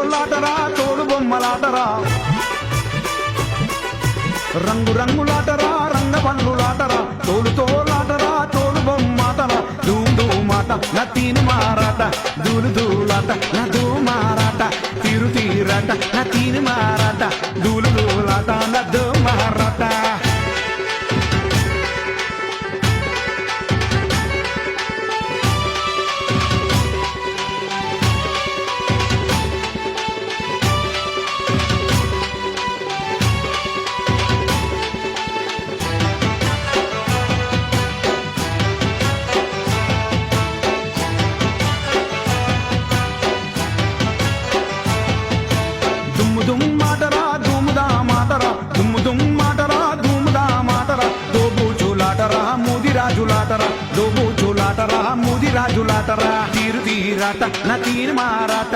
తోలాటరా తోలు బొమ్మలాటరా రంగు రంగులాటరా రంగ పన్నులాటరా తోలాటరా తోలు బొమ్మాటరా ధూమ్ ధూమాట నా తీను మారాట దూలు దూలాట నా ధూమారాట తీరు తీరాట నా తీను మారాట దూలు దూలాట నా ధూమారాట దుమ్మాటరా దుమ్ముదా మాటరా దుమ్మాటరా దుమ్ముదా మాటరా దోబూచులాటరా ముదిరాజులాటరా దోబూచులాటరా ముదిరాజులాటరా తీరు తీరాట నా తీరు మారాట